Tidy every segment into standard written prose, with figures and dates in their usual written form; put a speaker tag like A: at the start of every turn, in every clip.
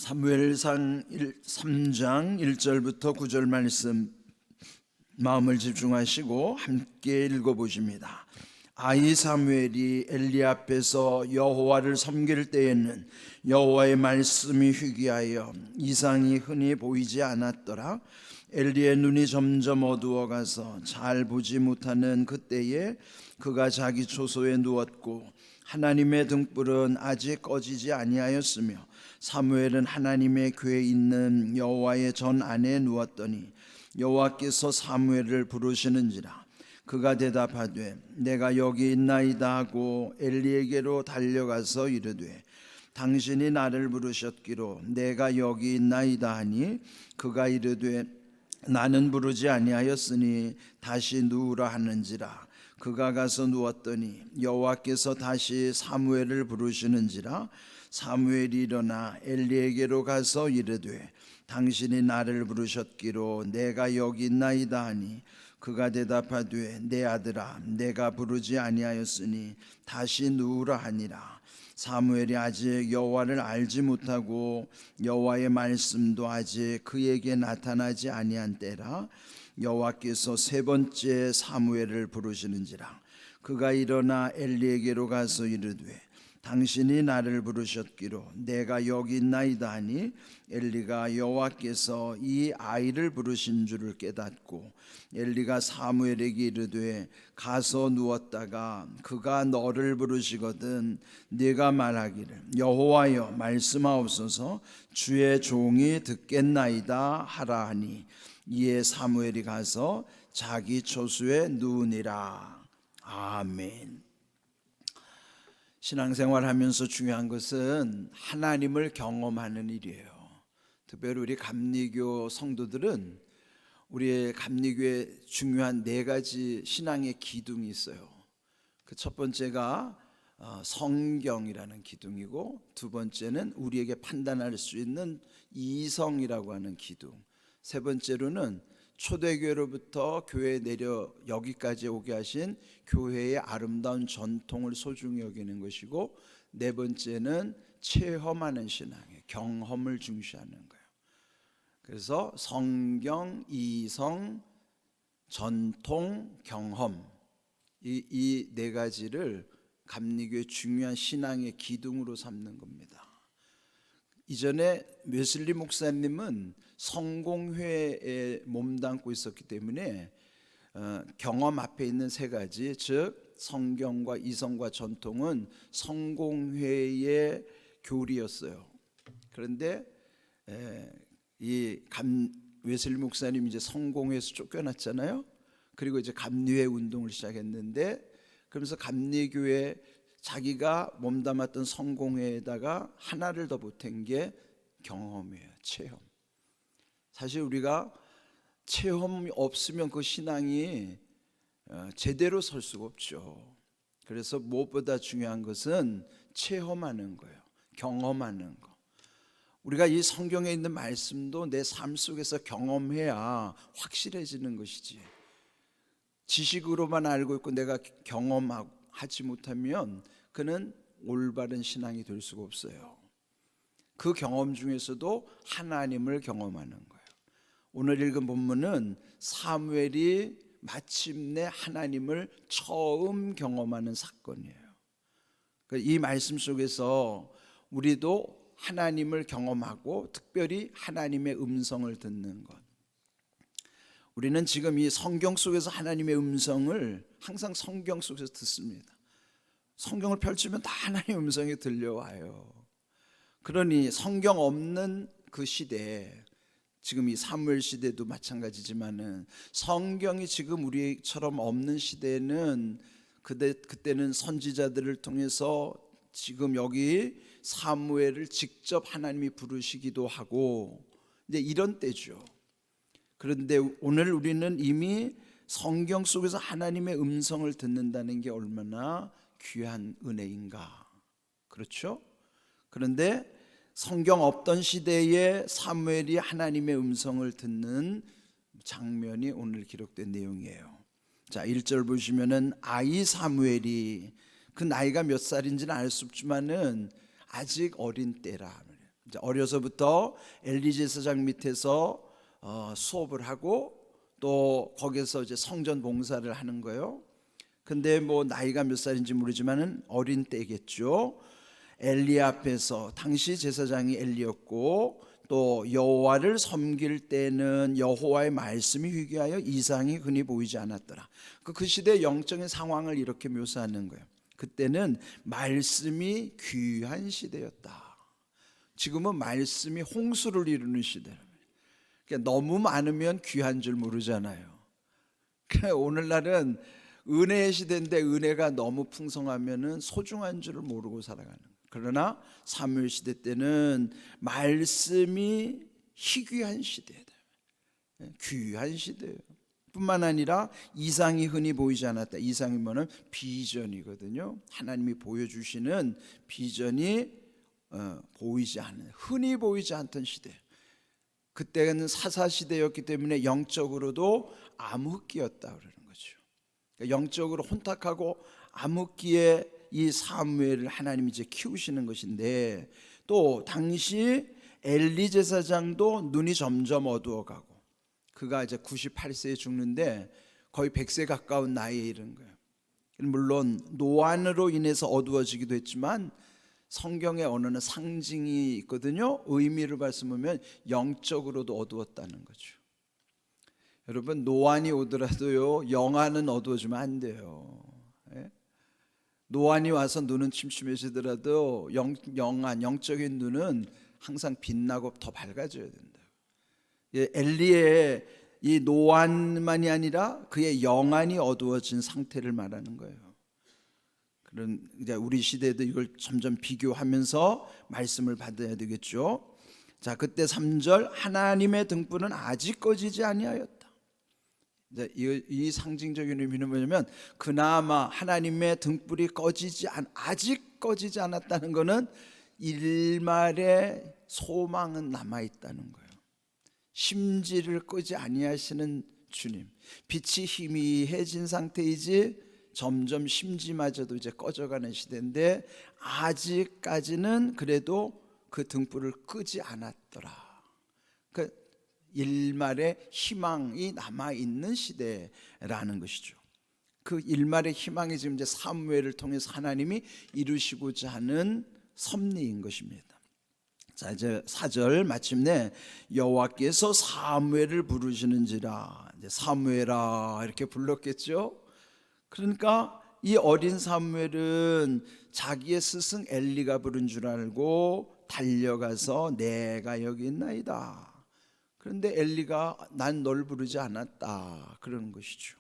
A: 사무엘상 3장 1절부터 9절 말씀 마음을 집중하시고 함께 읽어보십니다. 아이 사무엘이 엘리 앞에서 여호와를 섬길 때에는 여호와의 말씀이 희귀하여 이상이 흔히 보이지 않았더라. 엘리의 눈이 점점 어두워가서 잘 보지 못하는 그때에 그가 자기 초소에 누웠고 하나님의 등불은 아직 꺼지지 아니하였으며 사무엘은 하나님의 궤에 있는 여호와의 전 안에 누웠더니 여호와께서 사무엘을 부르시는지라. 그가 대답하되 내가 여기 있나이다 하고 엘리에게로 달려가서 이르되 당신이 나를 부르셨기로 내가 여기 있나이다 하니 그가 이르되 나는 부르지 아니하였으니 다시 누우라 하는지라. 그가 가서 누웠더니 여호와께서 다시 사무엘을 부르시는지라. 사무엘이 일어나 엘리에게로 가서 이르되 당신이 나를 부르셨기로 내가 여기 있나이다 하니 그가 대답하되 내 아들아 내가 부르지 아니하였으니 다시 누우라 하니라. 사무엘이 아직 여호와를 알지 못하고 여호와의 말씀도 아직 그에게 나타나지 아니한 때라. 여호와께서 세 번째 사무엘을 부르시는지라. 그가 일어나 엘리에게로 가서 이르되 당신이 나를 부르셨기로 내가 여기 있나이다 하니 엘리가 여호와께서 이 아이를 부르신 줄을 깨닫고 엘리가 사무엘에게 이르되 가서 누웠다가 그가 너를 부르시거든 네가 말하기를 여호와여 말씀하옵소서 주의 종이 듣겠나이다 하라 하니 이에 사무엘이 가서 자기 초소에 누우니라. 아멘. 신앙생활하면서 중요한 것은 하나님을 경험하는 일이에요. 특별히 우리 감리교 성도들은 우리의 감리교에 중요한 네 가지 신앙의 기둥이 있어요. 그 첫 번째가 성경이라는 기둥이고, 두 번째는 우리에게 판단할 수 있는 이성이라고 하는 기둥, 세 번째로는 초대교회로부터 교회에 내려 여기까지 오게 하신 교회의 아름다운 전통을 소중히 여기는 것이고, 네 번째는 체험하는 신앙의 경험을 중시하는 거예요. 그래서 성경, 이성, 전통, 경험, 이 네 가지를 감리교의 중요한 신앙의 기둥으로 삼는 겁니다. 이전에 웨슬리 목사님은 성공회에 몸담고 있었기 때문에 경험 앞에 있는 세 가지, 즉 성경과 이성과 전통은 성공회의 교리였어요. 그런데 웨슬리 목사님 이제 성공회에서 쫓겨났잖아요. 그리고 이제 감리회 운동을 시작했는데, 그러면서 감리교회 자기가 몸담았던 성공회에다가 하나를 더 보탠 게 경험이에요. 체험. 사실 우리가 체험이 없으면 그 신앙이 제대로 설 수가 없죠. 그래서 무엇보다 중요한 것은 체험하는 거예요. 경험하는 거. 우리가 이 성경에 있는 말씀도 내 삶 속에서 경험해야 확실해지는 것이지, 지식으로만 알고 있고 내가 경험하지 못하면 그는 올바른 신앙이 될 수가 없어요. 그 경험 중에서도 하나님을 경험하는 거예요. 오늘 읽은 본문은 사무엘이 마침내 하나님을 처음 경험하는 사건이에요. 이 말씀 속에서 우리도 하나님을 경험하고 특별히 하나님의 음성을 듣는 것, 우리는 지금 이 성경 속에서 하나님의 음성을 항상 성경 속에서 듣습니다. 성경을 펼치면 다 하나님의 음성이 들려와요. 그러니 성경 없는 그 시대에, 지금 이 사무엘 시대도 마찬가지지만은 성경이 지금 우리처럼 없는 시대에는 그때는 선지자들을 통해서 지금 여기 사무엘을 직접 하나님이 부르시기도 하고 이제 이런 때죠. 그런데 오늘 우리는 이미 성경 속에서 하나님의 음성을 듣는다는 게 얼마나 귀한 은혜인가. 그렇죠? 그런데 성경 없던 시대에 사무엘이 하나님의 음성을 듣는 장면이 오늘 기록된 내용이에요. 자, 1절 보시면은 아이 사무엘이, 그 나이가 몇 살인지는 알 수 없지만은 아직 어린 때라. 이제 어려서부터 엘리 제사장 밑에서 수업을 하고 또 거기서 이제 성전 봉사를 하는 거예요. 근데 뭐 나이가 몇 살인지 모르지만은 어린 때겠죠. 엘리 앞에서, 당시 제사장이 엘리였고 또 여호와를 섬길 때는 여호와의 말씀이 희귀하여 이상이 흔히 보이지 않았더라. 그 시대의 영적인 상황을 이렇게 묘사하는 거예요. 그때는 말씀이 귀한 시대였다. 지금은 말씀이 홍수를 이루는 시대랍니다. 그러니까 너무 많으면 귀한 줄 모르잖아요. 그러니까 오늘날은 은혜의 시대인데 은혜가 너무 풍성하면은 소중한 줄을 모르고 살아가는 거예요. 그러나 사무엘 시대 때는 말씀이 희귀한 시대다. 귀한 시대예요. 뿐만 아니라 이상이 흔히 보이지 않았다. 이상이 뭐는 비전이거든요. 하나님이 보여주시는 비전이 보이지 않는, 흔히 보이지 않던 시대. 그때는 사사시대였기 때문에 영적으로도 암흑기였다 그러는 거죠. 그러니까 영적으로 혼탁하고 암흑기에 이 사무엘을 하나님이 이제 키우시는 것인데, 또 당시 엘리 제사장도 눈이 점점 어두워가고, 그가 이제 98세에 죽는데 거의 100세 가까운 나이에 이른 거예요. 물론 노안으로 인해서 어두워지기도 했지만 성경에 언어는 상징이 있거든요. 의미를 말씀하면 영적으로도 어두웠다는 거죠. 여러분, 노안이 오더라도요, 영안은 어두워지면 안 돼요. 노안이 와서 눈은 침침해지더라도 영안, 영적인 눈은 항상 빛나고 더 밝아져야 된다. 엘리의 이 노안만이 아니라 그의 영안이 어두워진 상태를 말하는 거예요. 그런 이제 우리 시대도 이걸 점점 비교하면서 말씀을 받아야 되겠죠. 자, 그때 3절, 하나님의 등불은 아직 꺼지지 아니하였다. 이제 이 상징적인 의미는 뭐냐면, 그나마 하나님의 등불이 아직 꺼지지 않았다는 것은 일말의 소망은 남아 있다는 거예요. 심지를 끄지 아니하시는 주님, 빛이 희미해진 상태이지 점점 심지마저도 이제 꺼져가는 시대인데, 아직까지는 그래도 그 등불을 끄지 않았더라. 그 일말의 희망이 남아있는 시대라는 것이죠. 그 일말의 희망이 지금 이제 사무엘을 통해서 하나님이 이루시고자 하는 섭리인 것입니다. 자, 이제 4절, 마침내 여호와께서 사무엘을 부르시는지라. 이제 사무엘아 이렇게 불렀겠죠. 그러니까 이 어린 사무엘은 자기의 스승 엘리가 부른 줄 알고 달려가서 내가 여기 있나이다. 그런데 엘리가 난 널 부르지 않았다 그러는 것이죠.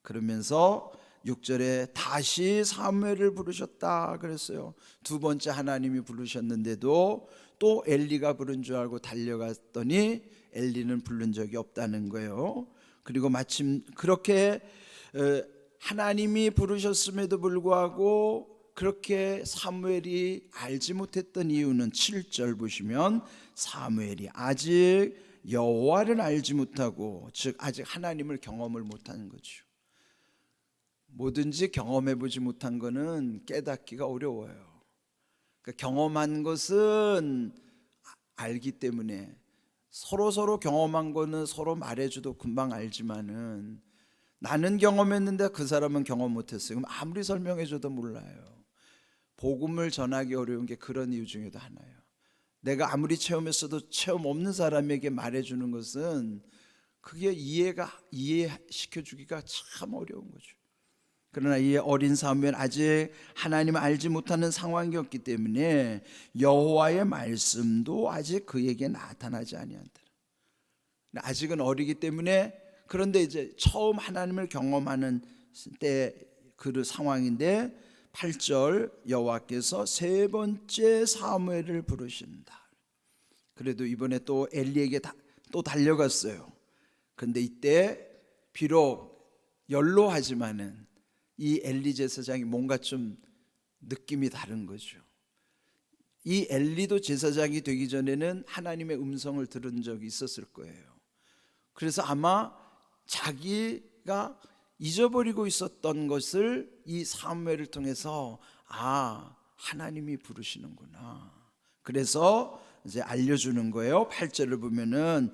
A: 그러면서 6절에 다시 사무엘을 부르셨다 그랬어요. 두 번째 하나님이 부르셨는데도 또 엘리가 부른 줄 알고 달려갔더니 엘리는 부른 적이 없다는 거예요. 그리고 마침 그렇게 하나님이 부르셨음에도 불구하고 그렇게 사무엘이 알지 못했던 이유는 7절 보시면, 사무엘이 아직 여호와를 알지 못하고, 즉 아직 하나님을 경험을 못하는 거죠. 뭐든지 경험해 보지 못한 거는 깨닫기가 어려워요. 그러니까 경험한 것은 알기 때문에, 서로 경험한 거는 서로 말해줘도 금방 알지만은, 나는 경험했는데 그 사람은 경험 못했어요. 그럼 아무리 설명해줘도 몰라요. 복음을 전하기 어려운 게 그런 이유 중에도 하나예요. 내가 아무리 체험했어도 체험 없는 사람에게 말해주는 것은 그게 이해시켜주기가 참 어려운 거죠. 그러나 이 어린 사무엘, 아직 하나님을 알지 못하는 상황이었기 때문에 여호와의 말씀도 아직 그에게 나타나지 아니한다. 아직은 어리기 때문에, 그런데 이제 처음 하나님을 경험하는 때 그 상황인데, 8절, 여호와께서 세 번째 사무엘을 부르신다. 그래도 이번에 또 엘리에게 또 달려갔어요. 그런데 이때 비록 연로하지만은 이 엘리 제사장이 뭔가 좀 느낌이 다른 거죠. 이 엘리도 제사장이 되기 전에는 하나님의 음성을 들은 적이 있었을 거예요. 그래서 아마 자기가 잊어버리고 있었던 것을 이 사무엘을 통해서 하나님이 부르시는구나. 그래서 이제 알려주는 거예요. 8절을 보면은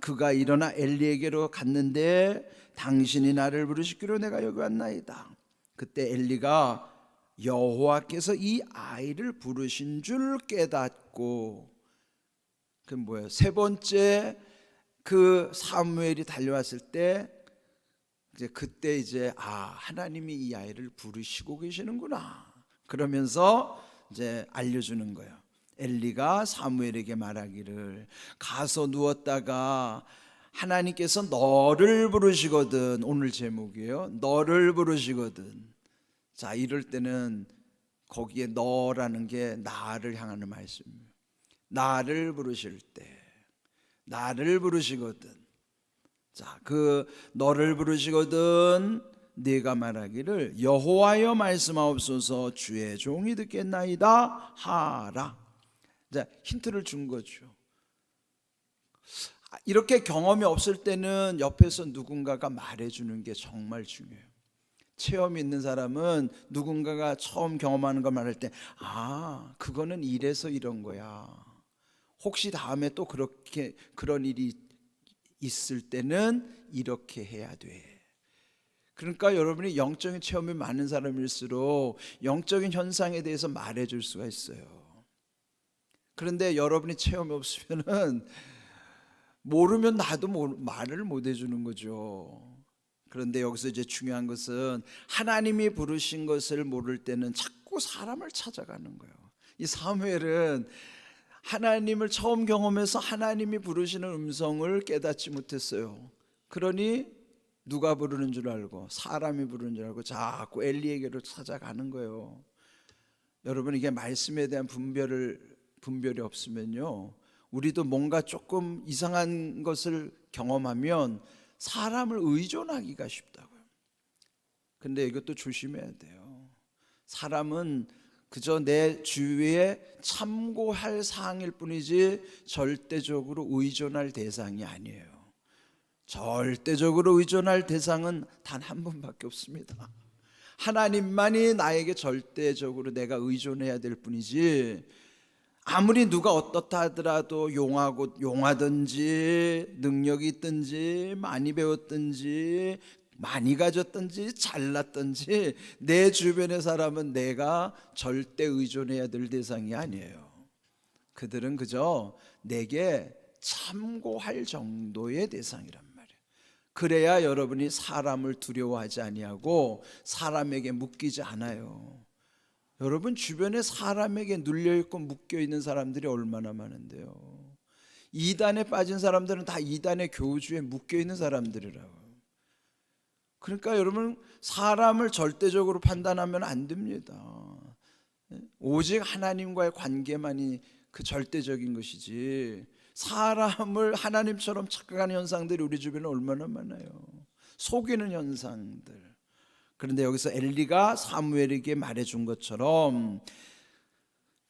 A: 그가 일어나 엘리에게로 갔는데 당신이 나를 부르시기로 내가 여기 왔나이다. 그때 엘리가 여호와께서 이 아이를 부르신 줄 깨닫고, 그 뭐예요? 세 번째 그 사무엘이 달려왔을 때 그때 하나님이 이 아이를 부르시고 계시는구나 그러면서 이제 알려주는 거예요. 엘리가 사무엘에게 말하기를 가서 누웠다가 하나님께서 너를 부르시거든. 오늘 제목이에요. 너를 부르시거든. 자, 이럴 때는 거기에 너라는 게 나를 향하는 말씀이에요. 나를 부르실 때, 나를 부르시거든. 자, 그 너를 부르시거든 네가 말하기를 여호와여 말씀하옵소서 주의 종이 듣겠나이다 하라. 자, 힌트를 준 거죠. 이렇게 경험이 없을 때는 옆에서 누군가가 말해주는 게 정말 중요해요. 체험이 있는 사람은 누군가가 처음 경험하는 걸 말할 때 그거는 이래서 이런 거야. 혹시 다음에 또 그런 일이 있을 때는 이렇게 해야 돼. 그러니까 여러분이 영적인 체험이 많은 사람일수록 영적인 현상에 대해서 말해줄 수가 있어요. 그런데 여러분이 체험이 없으면은 모르면 나도 말을 못 해주는 거죠. 그런데 여기서 이제 중요한 것은 하나님이 부르신 것을 모를 때는 자꾸 사람을 찾아가는 거예요. 이 사무엘은 하나님을 처음 경험해서 하나님이 부르시는 음성을 깨닫지 못했어요. 그러니 누가 부르는 줄 알고 사람이 부르는 줄 알고 자꾸 엘리에게로 찾아가는 거예요. 여러분, 이게 말씀에 대한 분별이 없으면요, 우리도 뭔가 조금 이상한 것을 경험하면 사람을 의존하기가 쉽다고요. 근데 이것도 조심해야 돼요. 사람은 그저 내 주위에 참고할 사항일 뿐이지 절대적으로 의존할 대상이 아니에요. 절대적으로 의존할 대상은 단 한 분밖에 없습니다. 하나님만이 나에게 절대적으로 내가 의존해야 될 뿐이지, 아무리 누가 어떻다 하더라도 용하든지 능력이 있든지 많이 배웠든지 많이 가졌든지 잘났든지 내 주변의 사람은 내가 절대 의존해야 될 대상이 아니에요. 그들은 그저 내게 참고할 정도의 대상이란 말이에요. 그래야 여러분이 사람을 두려워하지 아니하고 사람에게 묶이지 않아요. 여러분 주변에 사람에게 눌려있고 묶여있는 사람들이 얼마나 많은데요. 이단에 빠진 사람들은 다 이단의 교주에 묶여있는 사람들이라고요. 그러니까 여러분, 사람을 절대적으로 판단하면 안 됩니다. 오직 하나님과의 관계만이 그 절대적인 것이지, 사람을 하나님처럼 착각하는 현상들이 우리 주변에 얼마나 많아요. 속이는 현상들. 그런데 여기서 엘리가 사무엘에게 말해준 것처럼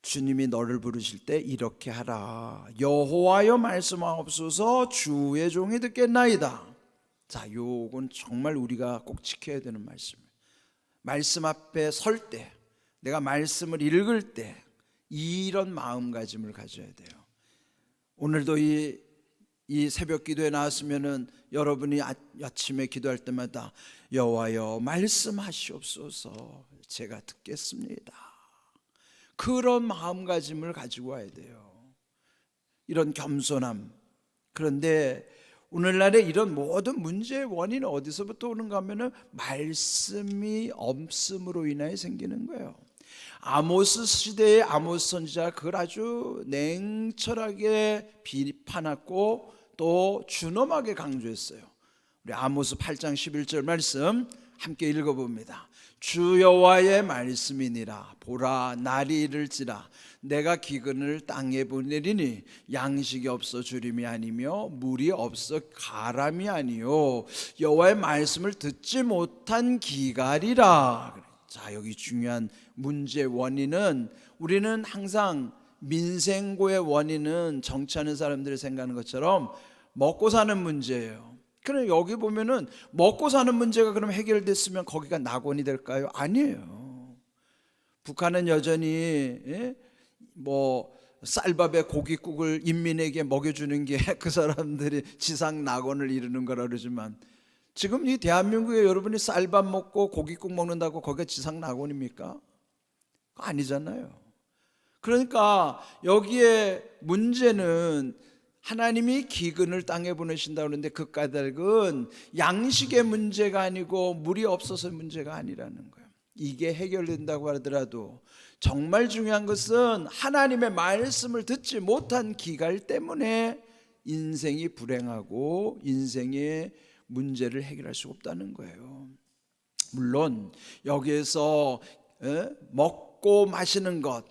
A: 주님이 너를 부르실 때 이렇게 하라. 여호와여 말씀하옵소서 주의 종이 듣겠나이다. 자, 요건 정말 우리가 꼭 지켜야 되는 말씀이에요. 말씀 앞에 설 때, 내가 말씀을 읽을 때 이런 마음가짐을 가져야 돼요. 오늘도 이 새벽 기도에 나왔으면은 여러분이 아침에 기도할 때마다 여호와여 말씀하시옵소서 제가 듣겠습니다. 그런 마음가짐을 가지고 와야 돼요. 이런 겸손함. 그런데 오늘날의 이런 모든 문제의 원인은 어디서부터 오는가 하면은 말씀이 없음으로 인하여 생기는 거예요. 아모스 시대의 아모스 선지자가 그걸 아주 냉철하게 비판하고 또 준엄하게 강조했어요. 우리 아모스 8장 11절 말씀 함께 읽어봅니다. 주 여호와의 말씀이니라. 보라 날이 이를지라 내가 기근을 땅에 보내리니 양식이 없어 주림이 아니며 물이 없어 가람이 아니요 여호와의 말씀을 듣지 못한 기갈이라. 자, 여기 중요한 문제의 원인은, 우리는 항상 민생고의 원인은 정치하는 사람들이 생각하는 것처럼 먹고 사는 문제예요. 그럼 여기 보면은 먹고 사는 문제가 그럼 해결됐으면 거기가 낙원이 될까요? 아니에요. 북한은 여전히 쌀밥에 고깃국을 인민에게 먹여주는 게 그 사람들이 지상 낙원을 이루는 거라 그러지만, 지금 이 대한민국에 여러분이 쌀밥 먹고 고깃국 먹는다고 거기가 지상 낙원입니까? 아니잖아요. 그러니까 여기에 문제는 하나님이 기근을 땅에 보내신다고 하는데 그 까닭은 양식의 문제가 아니고 물이 없어서 문제가 아니라는 거예요. 이게 해결된다고 하더라도 정말 중요한 것은 하나님의 말씀을 듣지 못한 기갈 때문에 인생이 불행하고 인생의 문제를 해결할 수 없다는 거예요. 물론 여기에서 먹고 마시는 것,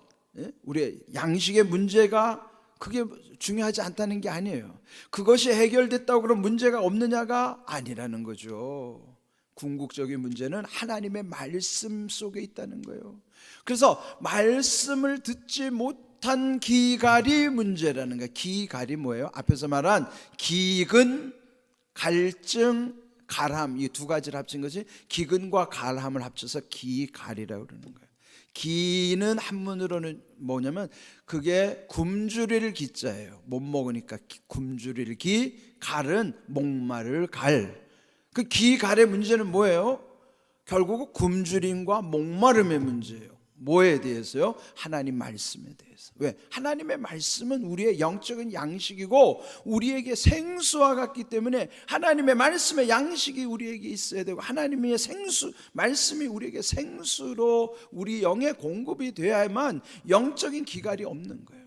A: 우리 양식의 문제가 그게 중요하지 않다는 게 아니에요. 그것이 해결됐다고 그럼 문제가 없느냐가 아니라는 거죠. 궁극적인 문제는 하나님의 말씀 속에 있다는 거예요. 그래서 말씀을 듣지 못한 기갈이 문제라는 거예요. 기갈이 뭐예요? 앞에서 말한 기근, 갈증, 갈함, 이 두 가지를 합친 것이 기근과 갈함을 합쳐서 기갈이라고 그러는 거예요. 기는 한문으로는 뭐냐면 그게 굶주릴 기자예요. 못 먹으니까 굶주릴 기, 갈은 목마를 갈. 그 기갈의 문제는 뭐예요? 결국은 굶주림과 목마름의 문제예요. 뭐에 대해서요? 하나님 말씀에 대해서. 왜? 하나님의 말씀은 우리의 영적인 양식이고 우리에게 생수와 같기 때문에 하나님의 말씀의 양식이 우리에게 있어야 되고 하나님의 생수, 말씀이 우리에게 생수로 우리 영의 공급이 돼야만 영적인 기갈이 없는 거예요.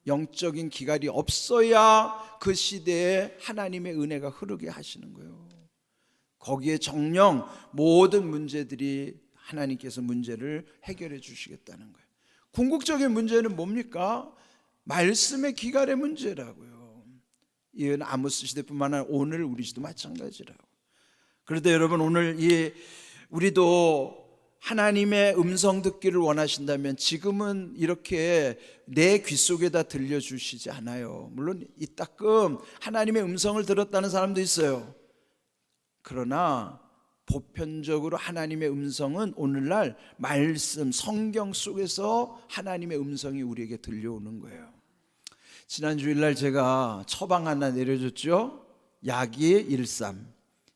A: 영적인 기갈이 없어야 그 시대에 하나님의 은혜가 흐르게 하시는 거예요. 거기에 정녕 모든 문제들이 하나님께서 문제를 해결해 주시겠다는 거예요. 궁극적인 문제는 뭡니까? 말씀의 기갈의 문제라고요. 이건 아모스 시대뿐만 아니라 오늘 우리 시도 마찬가지라고. 그런데 여러분, 오늘 우리도 하나님의 음성 듣기를 원하신다면 지금은 이렇게 내 귀 속에다 들려주시지 않아요. 물론 이따금 하나님의 음성을 들었다는 사람도 있어요. 그러나 보편적으로 하나님의 음성은 오늘날 말씀, 성경 속에서 하나님의 음성이 우리에게 들려오는 거예요. 지난 주일날 제가 처방 하나 내려줬죠. 야기 1:3,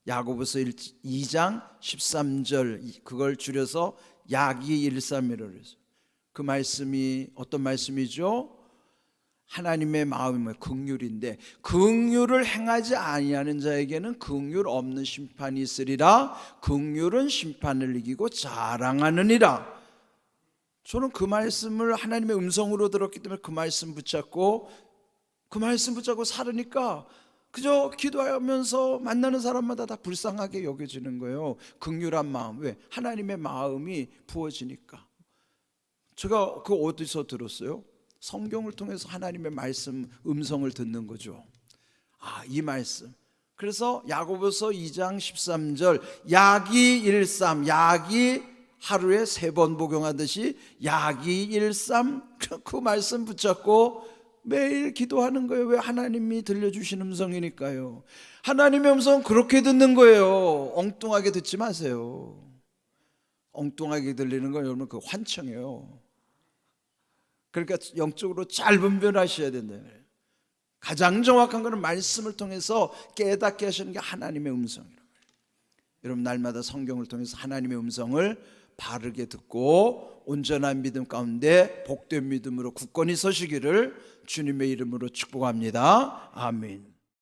A: 야고보서 2장 13절, 그걸 줄여서 야기 1:3이라고 해서 그 말씀이 어떤 말씀이죠? 하나님의 마음이 긍휼인데 긍휼을 행하지 아니하는 자에게는 긍휼 없는 심판이 있으리라. 긍휼은 심판을 이기고 자랑하느니라. 저는 그 말씀을 하나님의 음성으로 들었기 때문에 그 말씀 붙잡고 살으니까 그저 기도하면서 만나는 사람마다 다 불쌍하게 여겨지는 거예요. 긍휼한 마음. 왜? 하나님의 마음이 부어지니까. 제가 그 어디서 들었어요? 성경을 통해서 하나님의 말씀, 음성을 듣는 거죠. 이 말씀. 그래서 야고보서 2장 13절, 야기 1:3, 야기 하루에 3번 복용하듯이 야기 1:3, 그 말씀 붙잡고 매일 기도하는 거예요. 왜? 하나님이 들려주신 음성이니까요. 하나님의 음성은 그렇게 듣는 거예요. 엉뚱하게 듣지 마세요. 엉뚱하게 들리는 건 여러분 그 환청이에요. 그러니까 영적으로 잘 분별하셔야 된다. 가장 정확한 것은 말씀을 통해서 깨닫게 하시는 게 하나님의 음성이라고. 여러분 날마다 성경을 통해서 하나님의 음성을 바르게 듣고 온전한 믿음 가운데 복된 믿음으로 굳건히 서시기를 주님의 이름으로 축복합니다. 아멘.